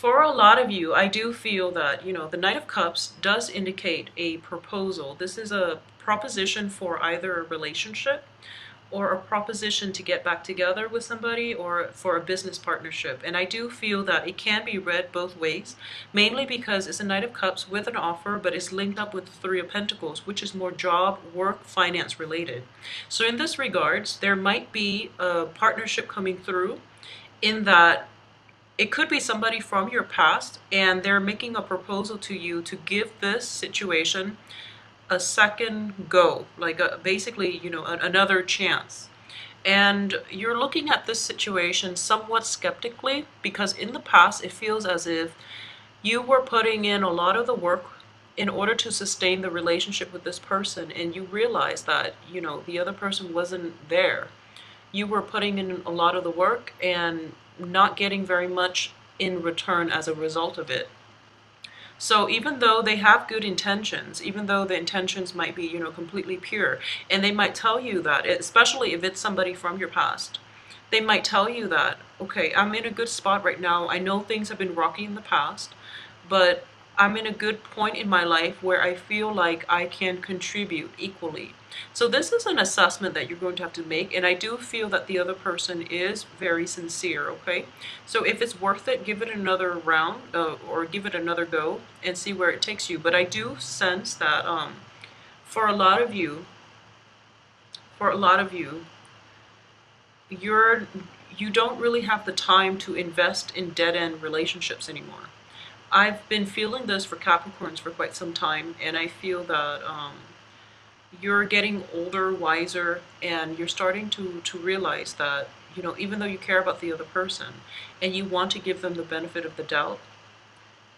For a lot of you, I do feel that, the Knight of Cups does indicate a proposal. This is a proposition for either a relationship or a proposition to get back together with somebody or for a business partnership. And I do feel that it can be read both ways, mainly because it's a Knight of Cups with an offer, but it's linked up with the Three of Pentacles, which is more job, work, finance related. So in this regards, there might be a partnership coming through in that it could be somebody from your past and they're making a proposal to you to give this situation a second go, like basically, another chance. And you're looking at this situation somewhat skeptically because in the past it feels as if you were putting in a lot of the work in order to sustain the relationship with this person, and you realize that, the other person wasn't there. You were putting in a lot of the work and not getting very much in return as a result of it. So even though they have good intentions, even though the intentions might be, completely pure, and they might tell you that, especially if it's somebody from your past, they might tell you that, okay, I'm in a good spot right now. I know things have been rocky in the past, but I'm in a good point in my life where I feel like I can contribute equally. So this is an assessment that you're going to have to make, and I do feel that the other person is very sincere, okay? So if it's worth it, give it another round or give it another go and see where it takes you. But I do sense that for a lot of you, you don't really have the time to invest in dead-end relationships anymore. I've been feeling this for Capricorns for quite some time, and I feel that you're getting older, wiser, and you're starting to realize that, even though you care about the other person and you want to give them the benefit of the doubt,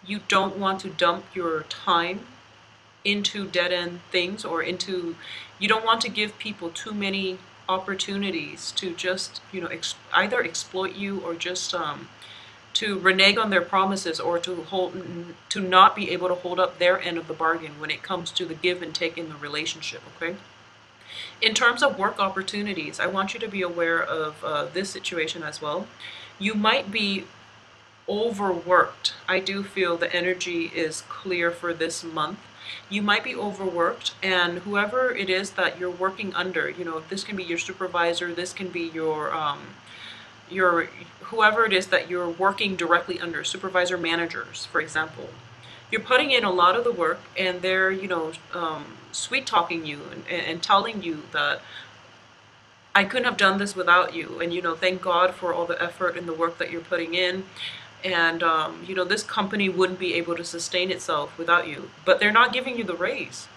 you don't want to dump your time into dead-end things or you don't want to give people too many opportunities to just, either exploit you or just to renege on their promises or to not be able to hold up their end of the bargain when it comes to the give and take in the relationship, okay? In terms of work opportunities, I want you to be aware of this situation as well. You might be overworked. I do feel the energy is clear for this month. You might be overworked, and whoever it is that you're working under, this can be your supervisor, this can be your whoever it is that you're working directly under, supervisor, managers, for example. You're putting in a lot of the work, and they're, sweet talking you and telling you that I couldn't have done this without you, and thank God for all the effort and the work that you're putting in, and this company wouldn't be able to sustain itself without you. But they're not giving you the raise.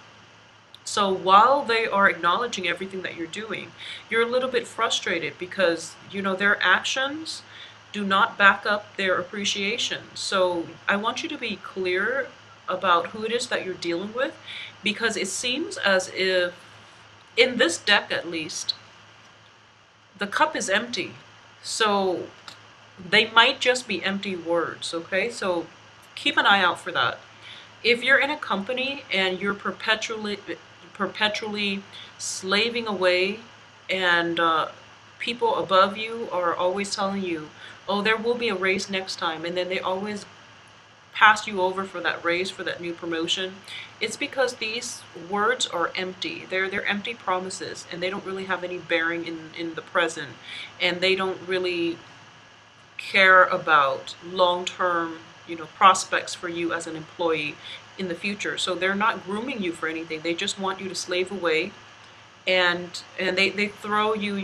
So while they are acknowledging everything that you're doing, you're a little bit frustrated because, their actions do not back up their appreciation. So I want you to be clear about who it is that you're dealing with, because it seems as if, in this deck at least, the cup is empty. So they might just be empty words, okay? So keep an eye out for that. If you're in a company and you're perpetually slaving away, and people above you are always telling you, oh, there will be a raise next time, and then they always pass you over for that raise, for that new promotion, it's because these words are empty. They're empty promises, and they don't really have any bearing in the present, and they don't really care about long-term prospects for you as an employee in the future. So they're not grooming you for anything. They just want you to slave away, and they throw you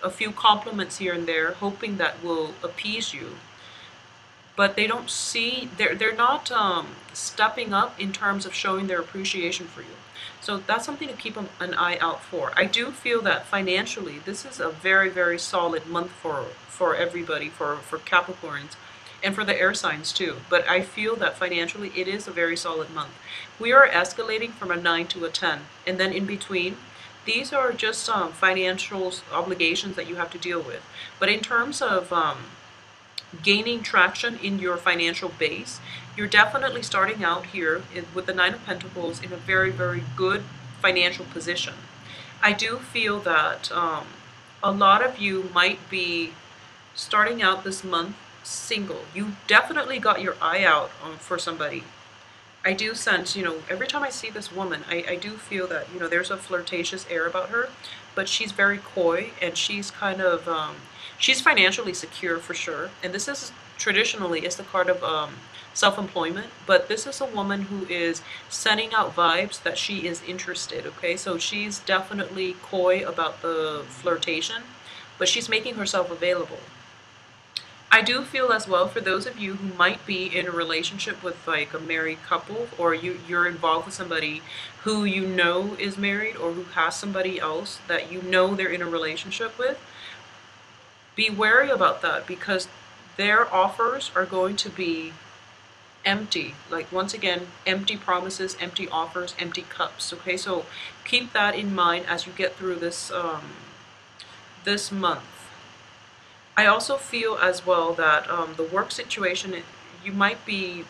a few compliments here and there, hoping that will appease you. But they don't see, they're not stepping up in terms of showing their appreciation for you. So that's something to keep an eye out for. I do feel that financially, this is a very, very solid month for everybody, for Capricorns, and for the air signs too. But I feel that financially, it is a very solid month. We are escalating from a 9 to a 10, and then in between, these are just financial obligations that you have to deal with. But in terms of gaining traction in your financial base, you're definitely starting out here with the Nine of Pentacles in a very, very good financial position. I do feel that a lot of you might be starting out this month single. You definitely got your eye out for somebody. I do sense, every time I see this woman, I do feel that, there's a flirtatious air about her, but she's very coy, and she's kind of, she's financially secure for sure. And this is traditionally, it's the card of self-employment, but this is a woman who is sending out vibes that she is interested, okay? So she's definitely coy about the flirtation, but she's making herself available. I do feel as well, for those of you who might be in a relationship with like a married couple, or you're involved with somebody who you know is married, or who has somebody else that you know they're in a relationship with, be wary about that, because their offers are going to be empty. Like, once again, empty promises, empty offers, empty cups, okay? So keep that in mind as you get through this this month. I also feel as well that the work situation, you might be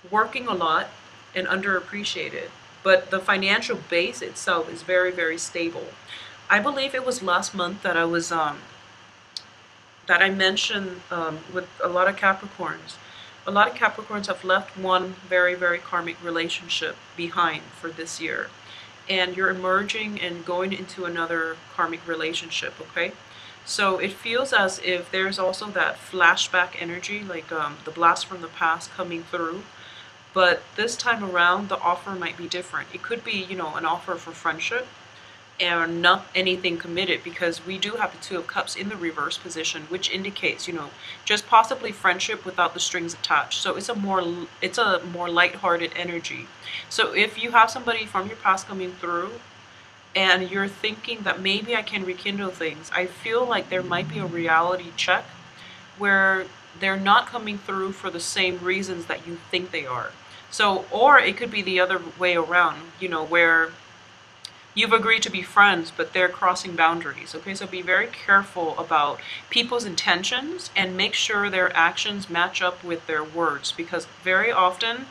working a lot and underappreciated, but the financial base itself is very, very stable. I believe it was last month that I mentioned with a lot of Capricorns. A lot of Capricorns have left one very, very karmic relationship behind for this year, and you're emerging and going into another karmic relationship, okay? So it feels as if there's also that flashback energy, like the blast from the past coming through. But this time around, the offer might be different. It could be, an offer for friendship and not anything committed, because we do have the Two of Cups in the reverse position, which indicates, just possibly friendship without the strings attached. So it's a more lighthearted energy. So if you have somebody from your past coming through, and you're thinking that maybe I can rekindle things, I feel like there might be a reality check where they're not coming through for the same reasons that you think they are. So, or it could be the other way around, where you've agreed to be friends, but they're crossing boundaries, okay? So be very careful about people's intentions, and make sure their actions match up with their words, because very often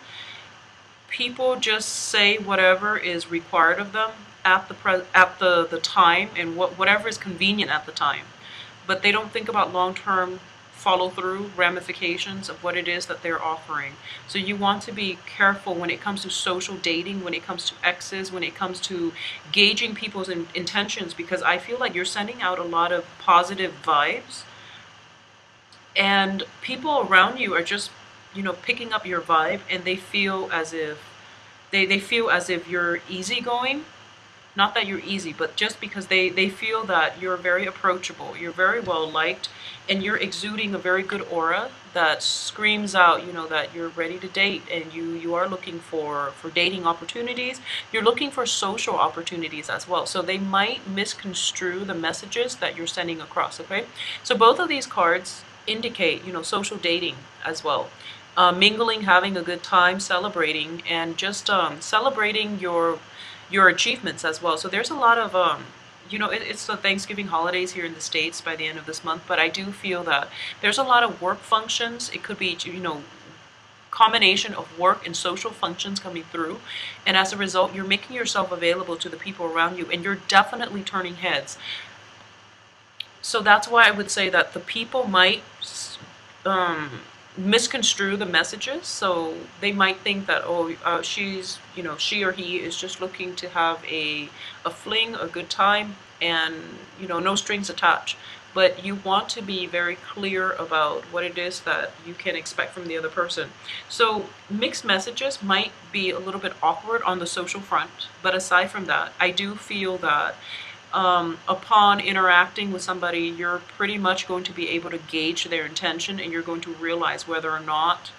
people just say whatever is required of them at the time, and whatever is convenient at the time, but they don't think about long-term follow-through ramifications of what it is that they're offering. So you want to be careful when it comes to social dating, when it comes to exes, when it comes to gauging people's intentions, because I feel like you're sending out a lot of positive vibes, and people around you are just picking up your vibe, and they feel as if they feel as if you're easygoing. Not that you're easy, but just because they feel that you're very approachable, you're very well liked, and you're exuding a very good aura that screams out, that you're ready to date, and you are looking for dating opportunities. You're looking for social opportunities as well. So they might misconstrue the messages that you're sending across, okay? So both of these cards indicate, social dating as well. Mingling, having a good time, celebrating, and just celebrating your achievements as well. So there's a lot of it's the Thanksgiving holidays here in the States by the end of this month, but I do feel that there's a lot of work functions. It could be combination of work and social functions coming through, and as a result, you're making yourself available to the people around you, and you're definitely turning heads. So that's why I would say that the people might misconstrue the messages. So they might think that, she's, she or he is just looking to have a fling, a good time, and, no strings attached. But you want to be very clear about what it is that you can expect from the other person. So mixed messages might be a little bit awkward on the social front, but aside from that, I do feel that upon interacting with somebody, you're pretty much going to be able to gauge their intention, and you're going to realize whether or not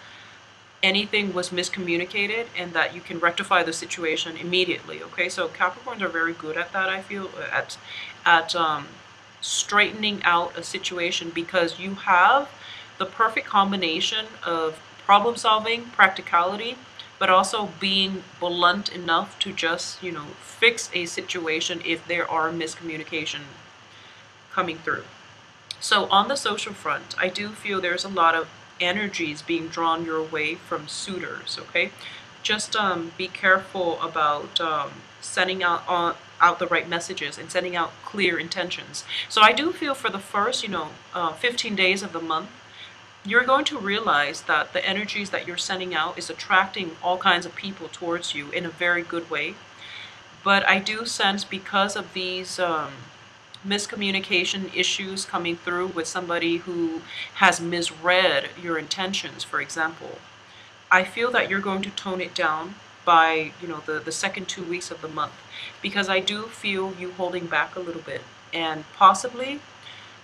anything was miscommunicated, and that you can rectify the situation immediately, okay? So Capricorns are very good at that, I feel, at straightening out a situation, because you have the perfect combination of problem solving, practicality, but also being blunt enough to just, fix a situation if there are miscommunication coming through. So on the social front, I do feel there's a lot of energies being drawn your way from suitors, okay? Just be careful about sending out out the right messages and sending out clear intentions. So I do feel for the first, 15 days of the month, you're going to realize that the energies that you're sending out is attracting all kinds of people towards you in a very good way. But I do sense, because of these miscommunication issues coming through with somebody who has misread your intentions, for example, I feel that you're going to tone it down by, the second 2 weeks of the month, because I do feel you holding back a little bit, and possibly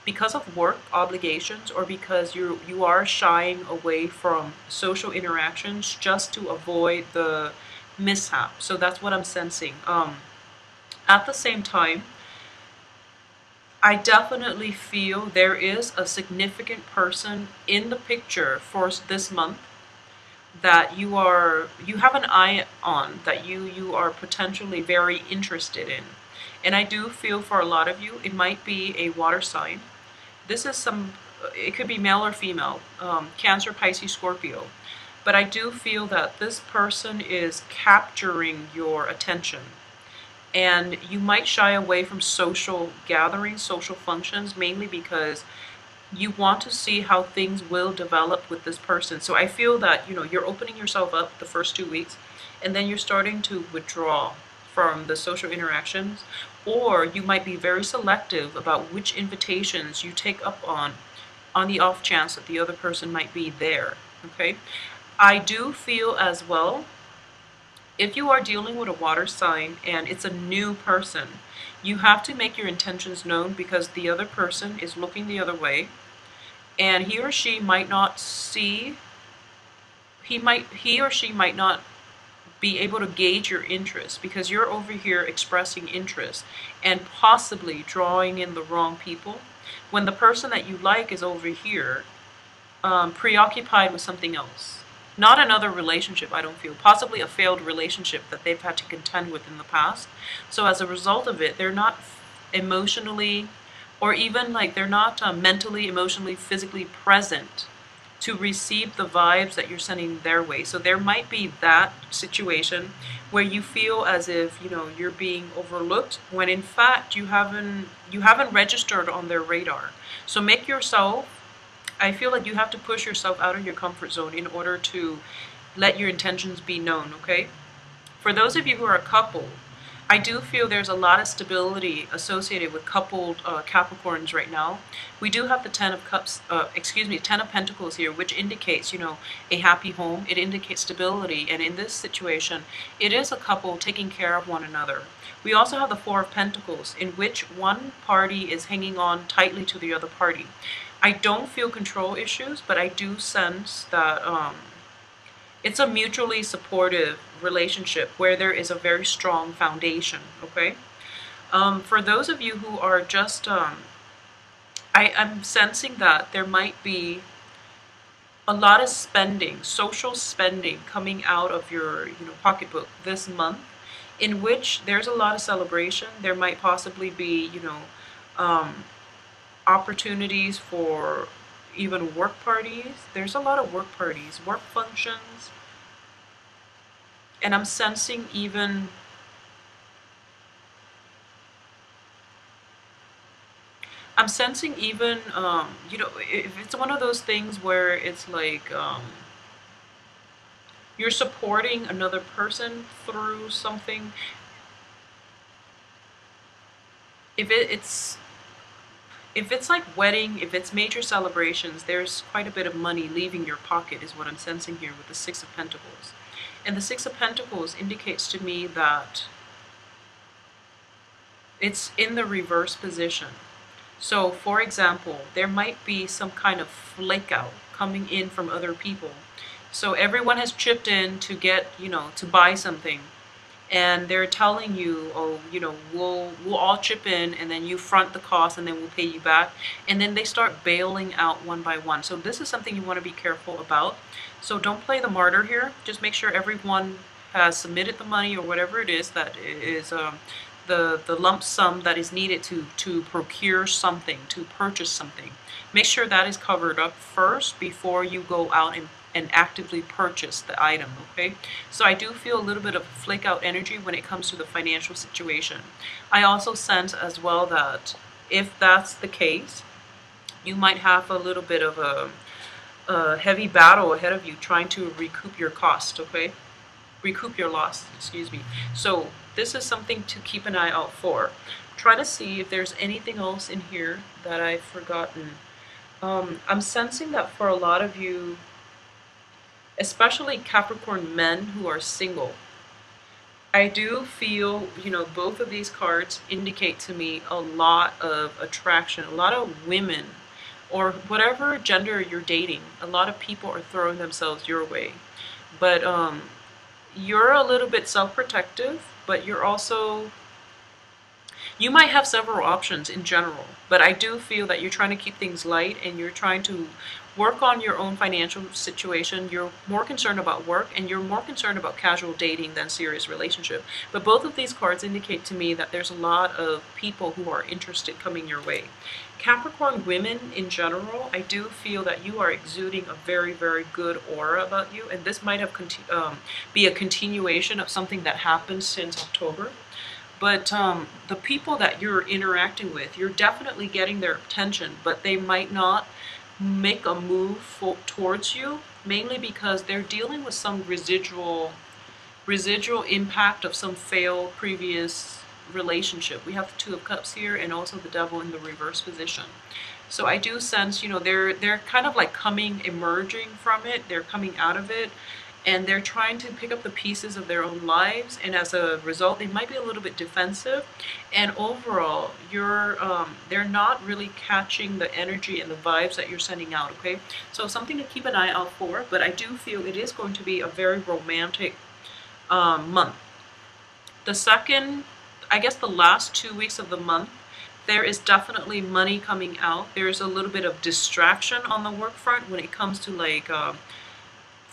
because of work obligations, or because you are shying away from social interactions just to avoid the mishap. So that's what I'm sensing. At the same time, I definitely feel there is a significant person in the picture for this month that you have an eye on, that you are potentially very interested in. And I do feel for a lot of you, it might be a water sign. This is it could be male or female, Cancer, Pisces, Scorpio. But I do feel that this person is capturing your attention. And you might shy away from social gatherings, social functions, mainly because you want to see how things will develop with this person. So I feel that, you're opening yourself up the first 2 weeks, and then you're starting to withdraw from the social interactions, or you might be very selective about which invitations you take up on the off chance that the other person might be there, okay? I do feel as well, if you are dealing with a water sign and it's a new person, you have to make your intentions known, because the other person is looking the other way, and he or she might not see, he or she might not be able to gauge your interest, because you're over here expressing interest and possibly drawing in the wrong people, when the person that you like is over here preoccupied with something else. Not another relationship, I don't feel. Possibly a failed relationship that they've had to contend with in the past. So as a result of it, they're not emotionally, or even like they're not mentally, emotionally, physically present to receive the vibes that you're sending their way. So there might be that situation where you feel as if, you're being overlooked, when in fact you haven't registered on their radar. So make yourself, I feel like you have to push yourself out of your comfort zone in order to let your intentions be known, okay? For those of you who are a couple, I do feel there's a lot of stability associated with coupled Capricorns right now. We do have the Ten of Pentacles here, which indicates, a happy home. It indicates stability, and in this situation, it is a couple taking care of one another. We also have the Four of Pentacles, in which one party is hanging on tightly to the other party. I don't feel control issues, but I do sense that it's a mutually supportive relationship where there is a very strong foundation, okay? For those of you who are just, I'm sensing that there might be a lot of spending, social spending coming out of your pocketbook this month, in which there's a lot of celebration. There might possibly be, opportunities for even work parties. There's a lot of work parties, work functions. And I'm sensing even if it's one of those things where it's like you're supporting another person through something. If it's like wedding, if it's major celebrations, there's quite a bit of money leaving your pocket, is what I'm sensing here with the Six of Pentacles. And the Six of Pentacles indicates to me that it's in the reverse position. So, for example, there might be some kind of flake out coming in from other people. So everyone has chipped in to get, to buy something. And they're telling you, oh, we'll all chip in, and then you front the cost, and then we'll pay you back. And then they start bailing out one by one. So this is something you want to be careful about. So don't play the martyr here. Just make sure everyone has submitted the money, or whatever it is that is the lump sum that is needed to procure something, to purchase something. Make sure that is covered up first before you go out and and actively purchase the item, okay? So I do feel a little bit of flake out energy when it comes to the financial situation. I also sense as well that if that's the case, you might have a little bit of a heavy battle ahead of you trying to recoup your cost, okay? Recoup your loss, excuse me. So this is something to keep an eye out for. Try to see if there's anything else in here that I've forgotten. I'm sensing that for a lot of you, especially Capricorn men who are single, I do feel, both of these cards indicate to me a lot of attraction, a lot of women, or whatever gender you're dating, a lot of people are throwing themselves your way. But you're a little bit self-protective, but you might have several options in general, but I do feel that you're trying to keep things light and you're trying to work on your own financial situation. You're more concerned about work and you're more concerned about casual dating than serious relationship. But both of these cards indicate to me that there's a lot of people who are interested coming your way. Capricorn women in general, I do feel that you are exuding a very, very good aura about you, and this might have be a continuation of something that happened since October. But the people that you're interacting with, you're definitely getting their attention, but they might not make a move towards you, mainly because they're dealing with some residual impact of some failed previous relationship. We have the Two of Cups here and also the Devil in the reverse position. So I do sense, they're kind of like emerging from it, they're coming out of it, and they're trying to pick up the pieces of their own lives, and as a result they might be a little bit defensive, and overall they're not really catching the energy and the vibes that you're sending out, okay? So something to keep an eye out for, but I do feel it is going to be a very romantic month. I guess the last 2 weeks of the month, there is definitely money coming out. There's a little bit of distraction on the work front when it comes to like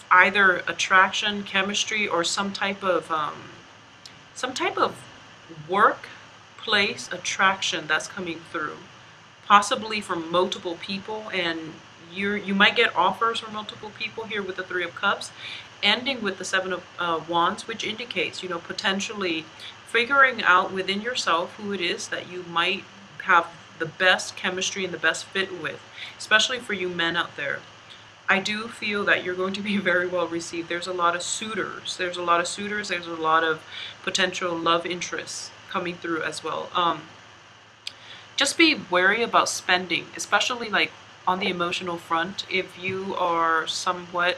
either attraction, chemistry, or some type of workplace attraction that's coming through, possibly from multiple people, and you might get offers from multiple people here with the Three of Cups, ending with the Seven of Wands, which indicates, potentially figuring out within yourself who it is that you might have the best chemistry and the best fit with, especially for you men out there. I do feel that you're going to be very well received. There's a lot of suitors. There's a lot of potential love interests coming through as well. Just be wary about spending, especially like on the emotional front. If you are somewhat,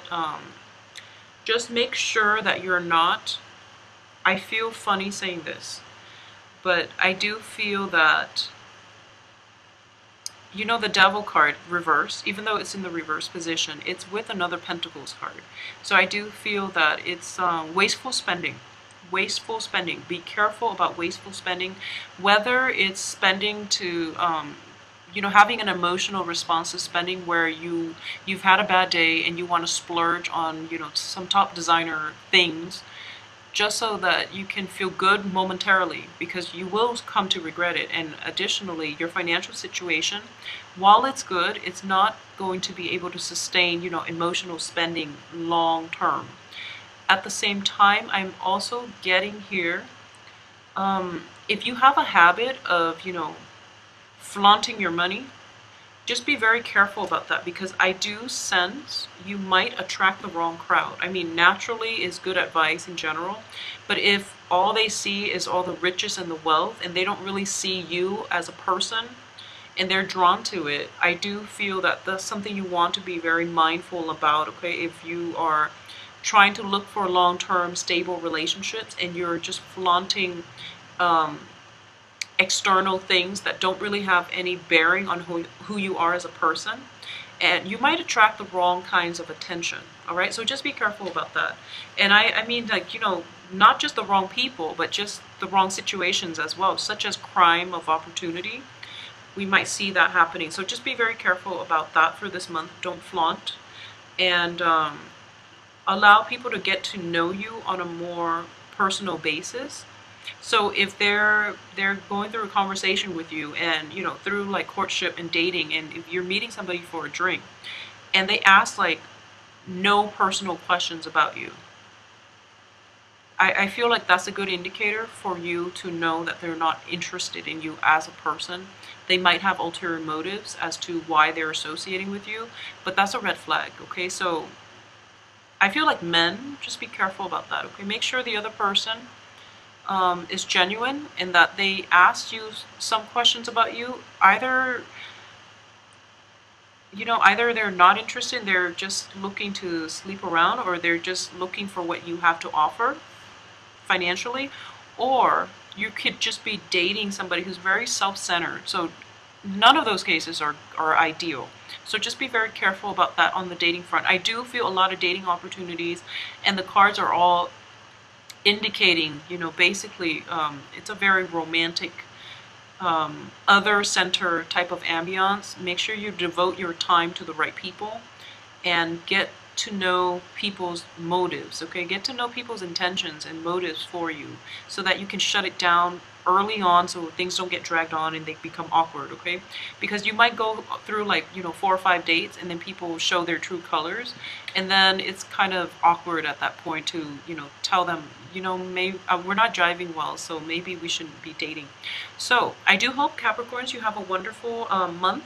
just make sure that you're not, I feel funny saying this, but I do feel that, the Devil card reverse, even though it's in the reverse position, it's with another Pentacles card. So I do feel that it's wasteful spending. Wasteful spending. Be careful about wasteful spending, whether it's spending to, having an emotional response to spending where you've had a bad day and you want to splurge on, some top designer things, just so that you can feel good momentarily, because you will come to regret it. And additionally, your financial situation, while it's good, it's not going to be able to sustain, emotional spending long term. At the same time, I'm also getting here, if you have a habit of, flaunting your money, just be very careful about that, because I do sense you might attract the wrong crowd. I mean, naturally is good advice in general, but if all they see is all the riches and the wealth and they don't really see you as a person and they're drawn to it, I do feel that that's something you want to be very mindful about, okay? If you are trying to look for long-term stable relationships and you're just flaunting external things that don't really have any bearing on who you are as a person, and you might attract the wrong kinds of attention. All right, so just be careful about that. And I mean, like, not just the wrong people, but just the wrong situations as well, such as crime of opportunity. We might see that happening, so just be very careful about that for this month. Don't flaunt, and allow people to get to know you on a more personal basis. So if they're going through a conversation with you, and through like courtship and dating, and if you're meeting somebody for a drink and they ask like, no personal questions about you. I feel like that's a good indicator for you to know that they're not interested in you as a person. They might have ulterior motives as to why they're associating with you, but that's a red flag, okay? So I feel like men, just be careful about that, okay? Make sure the other person is genuine and that they asked you some questions about you. Either they're not interested, they're just looking to sleep around, or they're just looking for what you have to offer financially, or you could just be dating somebody who's very self-centered. So none of those cases are ideal. So just be very careful about that on the dating front. I do feel a lot of dating opportunities, and the cards are all indicating, basically, it's a very romantic, other center type of ambiance. Make sure you devote your time to the right people and get to know people's motives, okay? Get to know people's intentions and motives for you so that you can shut it down early on so things don't get dragged on and they become awkward, okay? Because you might go through 4 or 5 dates and then people show their true colors, and then it's kind of awkward at that point to, tell them, maybe we're not jiving well, so maybe we shouldn't be dating. So I do hope, Capricorns, you have a wonderful month.